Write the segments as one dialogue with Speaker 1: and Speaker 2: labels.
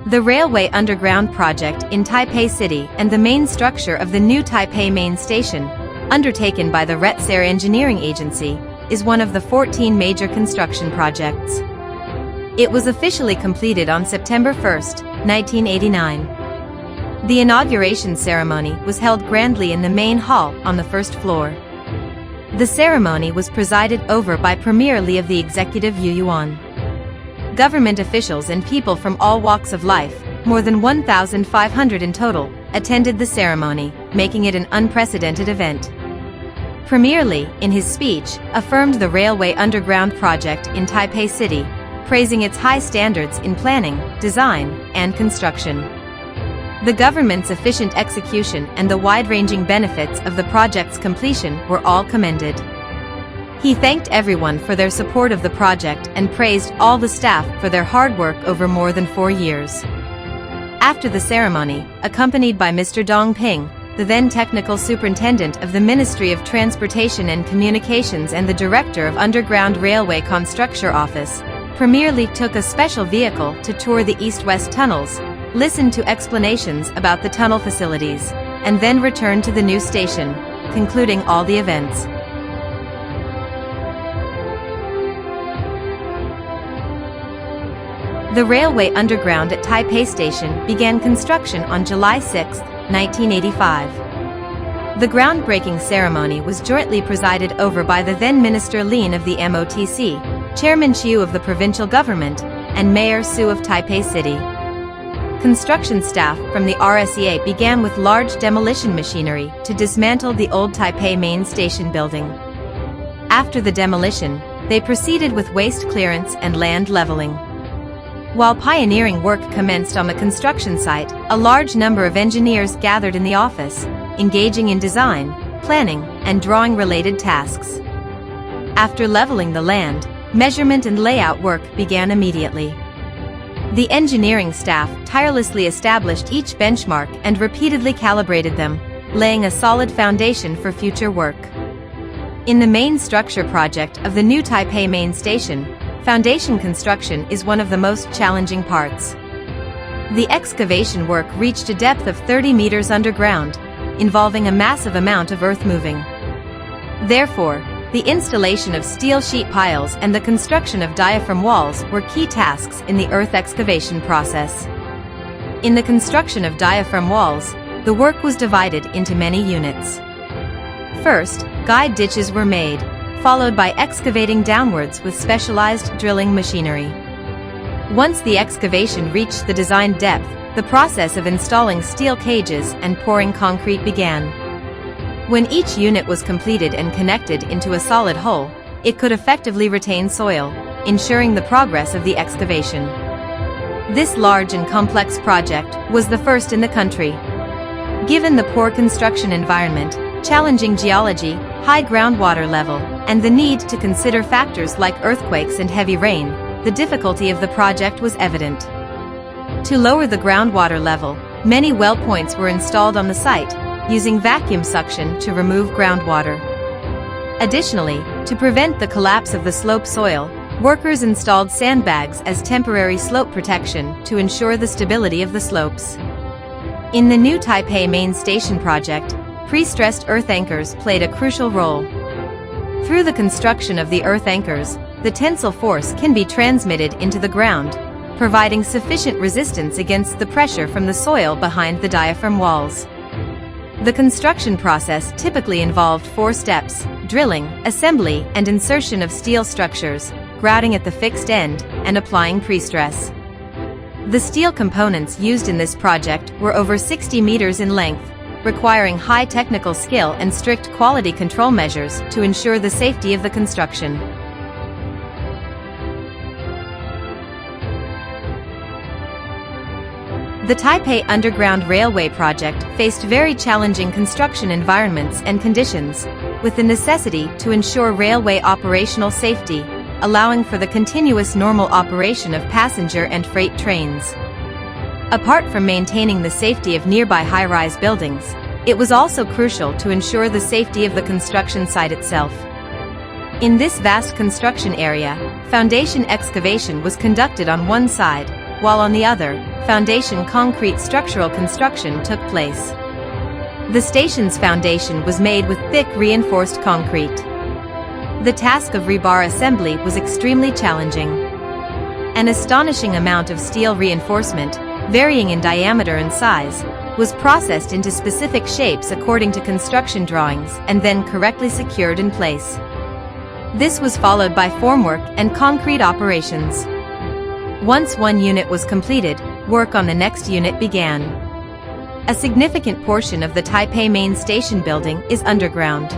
Speaker 1: The Railway Underground Project in Taipei City and the main structure of the new Taipei Main Station, undertaken by the RSEA Engineering Agency, is one of the 14 major construction projects. It was officially completed on September 1, 1989. The inauguration ceremony was held grandly in the main hall on the first floor. The ceremony was presided over by Premier Li of the Executive Yu Yuan. Government officials and people from all walks of life, more than 1,500 in total, attended the ceremony, making it an unprecedented event. Premier Li, in his speech, affirmed the Railway Underground Project in Taipei City, praising its high standards in planning, design, and construction. The government's efficient execution and the wide-ranging benefits of the project's completion were all commended. He thanked everyone for their support of the project and praised all the staff for their hard work over more than 4 years. After the ceremony, accompanied by Mr. Dong Ping, the then technical superintendent of the Ministry of Transportation and Communications and the director of Underground Railway Construction Office, Premier Li took a special vehicle to tour the east-west tunnels, listened to explanations about the tunnel facilities, and then returned to the new station, concluding all the events. The Railway Underground at Taipei Station began construction on July 6, 1985. The groundbreaking ceremony was jointly presided over by the then Minister Lin of the MOTC, Chairman Chiu of the provincial government, and Mayor Su of Taipei City. Construction staff from the RSEA began with large demolition machinery to dismantle the old Taipei Main Station building. After the demolition, they proceeded with waste clearance and land leveling. While pioneering work commenced on the construction site, a large number of engineers gathered in the office, engaging in design, planning, and drawing-related tasks. After leveling the land, measurement and layout work began immediately. The engineering staff tirelessly established each benchmark and repeatedly calibrated them, laying a solid foundation for future work. In the main structure project of the new Taipei Main Station, foundation construction is one of the most challenging parts. The excavation work reached a depth of 30 meters underground, involving a massive amount of earth moving. Therefore, the installation of steel sheet piles and the construction of diaphragm walls were key tasks in the earth excavation process. In the construction of diaphragm walls, the work was divided into many units. First, guide ditches were made, followed by excavating downwards with specialized drilling machinery. Once the excavation reached the designed depth, the process of installing steel cages and pouring concrete began. When each unit was completed and connected into a solid whole, it could effectively retain soil, ensuring the progress of the excavation. This large and complex project was the first in the country. Given the poor construction environment, challenging geology, high groundwater level, and the need to consider factors like earthquakes and heavy rain, the difficulty of the project was evident. To lower the groundwater level, many well points were installed on the site, using vacuum suction to remove groundwater. Additionally, to prevent the collapse of the slope soil, workers installed sandbags as temporary slope protection to ensure the stability of the slopes. In the new Taipei Main Station project, pre-stressed earth anchors played a crucial role. Through the construction of the earth anchors, the tensile force can be transmitted into the ground, providing sufficient resistance against the pressure from the soil behind the diaphragm walls. The construction process typically involved 4 steps: drilling, assembly, and insertion of steel structures, grouting at the fixed end, and applying pre-stress. The steel components used in this project were over 60 meters in length, requiring high technical skill and strict quality control measures to ensure the safety of the construction. The Taipei Underground Railway Project faced very challenging construction environments and conditions, with the necessity to ensure railway operational safety, allowing for the continuous normal operation of passenger and freight trains. Apart from maintaining the safety of nearby high-rise buildings, it was also crucial to ensure the safety of the construction site itself. In this vast construction area, foundation excavation was conducted on one side, while on the other, foundation concrete structural construction took place. The station's foundation was made with thick reinforced concrete. The task of rebar assembly was extremely challenging. An astonishing amount of steel reinforcement, varying in diameter and size, was processed into specific shapes according to construction drawings and then correctly secured in place. This was followed by formwork and concrete operations. Once one unit was completed, work on the next unit began. A significant portion of the Taipei Main Station building is underground.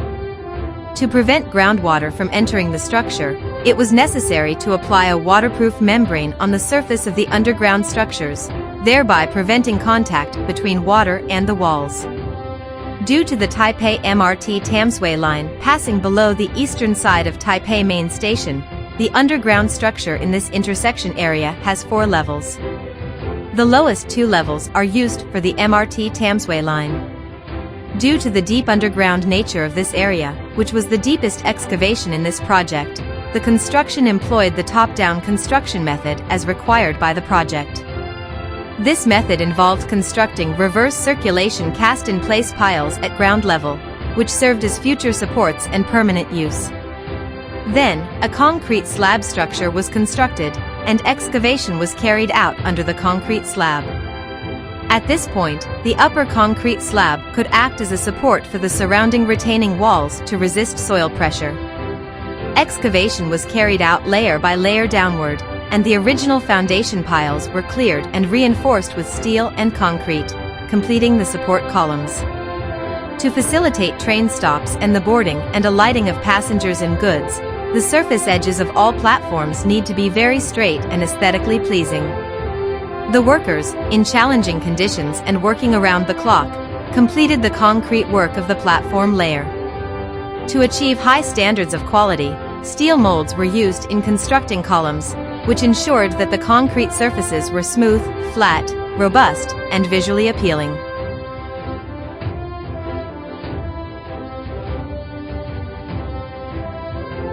Speaker 1: To prevent groundwater from entering the structure, it was necessary to apply a waterproof membrane on the surface of the underground structures, thereby preventing contact between water and the walls. Due to the Taipei MRT Tamsui line passing below the eastern side of Taipei Main Station, the underground structure in this intersection area has 4 levels. The lowest 2 levels are used for the MRT Tamsui line. Due to the deep underground nature of this area, which was the deepest excavation in this project, the construction employed the top-down construction method as required by the project. This method involved constructing reverse circulation cast-in-place piles at ground level, which served as future supports and permanent use. Then, a concrete slab structure was constructed, and excavation was carried out under the concrete slab. At this point, the upper concrete slab could act as a support for the surrounding retaining walls to resist soil pressure. Excavation was carried out layer by layer downward, and the original foundation piles were cleared and reinforced with steel and concrete, completing the support columns. To facilitate train stops and the boarding and alighting of passengers and goods, the surface edges of all platforms need to be very straight and aesthetically pleasing. The workers, in challenging conditions and working around the clock, completed the concrete work of the platform layer. To achieve high standards of quality, steel molds were used in constructing columns, which ensured that the concrete surfaces were smooth, flat, robust, and visually appealing.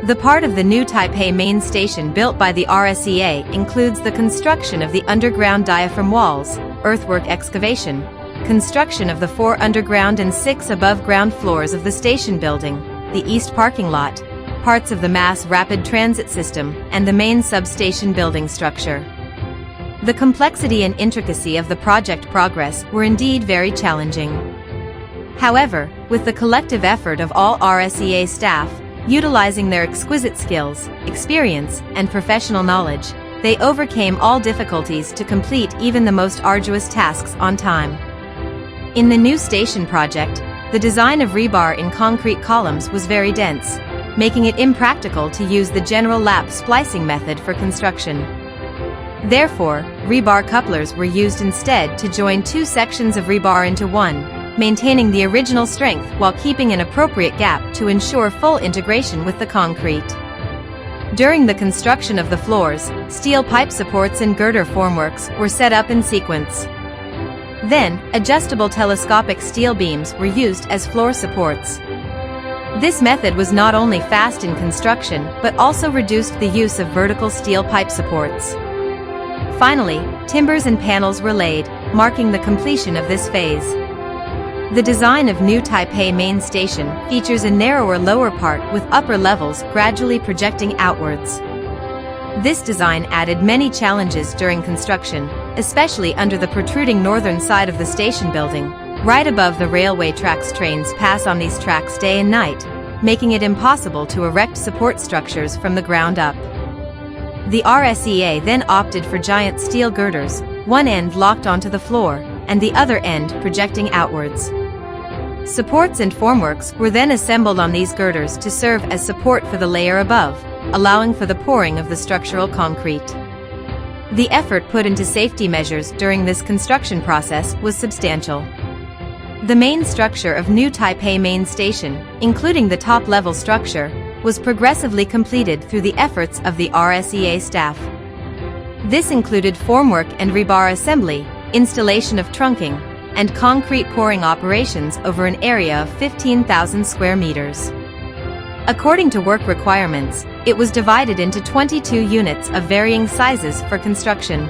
Speaker 1: The part of the new Taipei Main Station built by the RSEA includes the construction of the underground diaphragm walls, earthwork excavation, construction of the 4 underground and 6 above-ground floors of the station building, the east parking lot, parts of the mass rapid transit system, and the main substation building structure. The complexity and intricacy of the project progress were indeed very challenging. However, with the collective effort of all RSEA staff, utilizing their exquisite skills, experience, and professional knowledge, they overcame all difficulties to complete even the most arduous tasks on time. In the new station project, the design of rebar in concrete columns was very dense, making it impractical to use the general lap splicing method for construction. Therefore, rebar couplers were used instead to join 2 sections of rebar into one, maintaining the original strength while keeping an appropriate gap to ensure full integration with the concrete. During the construction of the floors, steel pipe supports and girder formworks were set up in sequence. Then, adjustable telescopic steel beams were used as floor supports. This method was not only fast in construction but also reduced the use of vertical steel pipe supports. Finally, timbers and panels were laid, marking the completion of this phase. The design of new Taipei Main Station features a narrower lower part with upper levels gradually projecting outwards. This design added many challenges during construction, especially under the protruding northern side of the station building, right above the railway tracks. Trains pass on these tracks day and night, making it impossible to erect support structures from the ground up. The RSEA then opted for giant steel girders, one end locked onto the floor, and the other end projecting outwards. Supports and formworks were then assembled on these girders to serve as support for the layer above, allowing for the pouring of the structural concrete. The effort put into safety measures during this construction process was substantial. The main structure of new Taipei Main Station, including the top-level structure, was progressively completed through the efforts of the RSEA staff. This included formwork and rebar assembly, installation of trunking, and concrete pouring operations over an area of 15,000 square meters. According to work requirements, it was divided into 22 units of varying sizes for construction.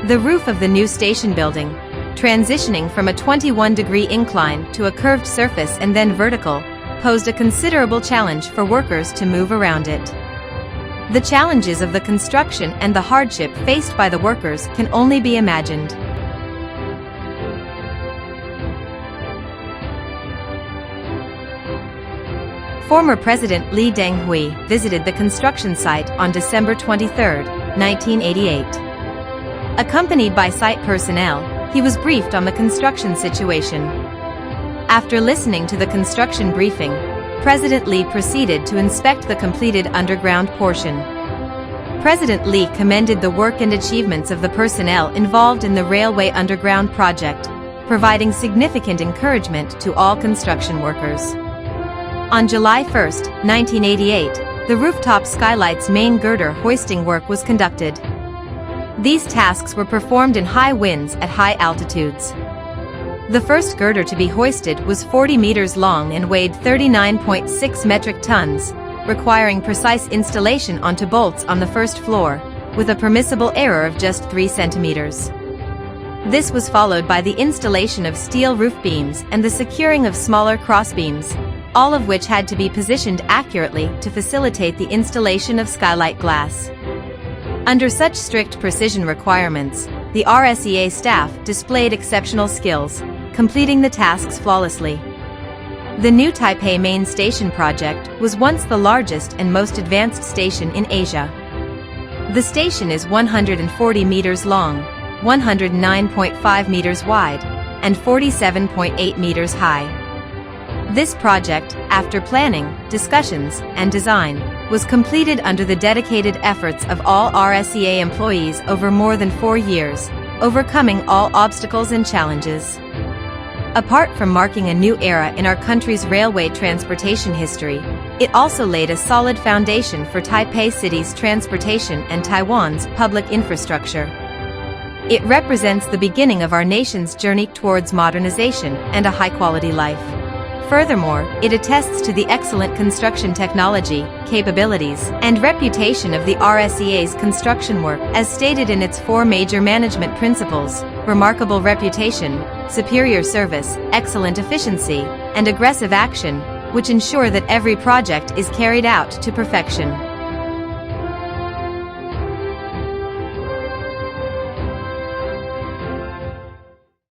Speaker 1: The roof of the new station building, transitioning from a 21-degree incline to a curved surface and then vertical, posed a considerable challenge for workers to move around it. The challenges of the construction and the hardship faced by the workers can only be imagined. Former President Lee Teng-hui visited the construction site on December 23, 1988. Accompanied by site personnel, he was briefed on the construction situation. After listening to the construction briefing, President Lee proceeded to inspect the completed underground portion. President Lee commended the work and achievements of the personnel involved in the Railway Underground Project, providing significant encouragement to all construction workers. On July 1, 1988, the rooftop skylight's main girder hoisting work was conducted. These tasks were performed in high winds at high altitudes. The first girder to be hoisted was 40 meters long and weighed 39.6 metric tons, requiring precise installation onto bolts on the first floor, with a permissible error of just 3 centimeters. This was followed by the installation of steel roof beams and the securing of smaller crossbeams, all of which had to be positioned accurately to facilitate the installation of skylight glass. Under such strict precision requirements, the RSEA staff displayed exceptional skills, completing the tasks flawlessly. The new Taipei Main Station project was once the largest and most advanced station in Asia. The station is 140 meters long, 109.5 meters wide, and 47.8 meters high. This project, after planning, discussions, and design, was completed under the dedicated efforts of all RSEA employees over more than 4 years, overcoming all obstacles and challenges. Apart from marking a new era in our country's railway transportation history, it also laid a solid foundation for Taipei City's transportation and Taiwan's public infrastructure. It represents the beginning of our nation's journey towards modernization and a high-quality life. Furthermore, it attests to the excellent construction technology, capabilities, and reputation of the RSEA's construction work as stated in its 4 major management principles: remarkable reputation, superior service, excellent efficiency, and aggressive action, which ensure that every project is carried out to perfection.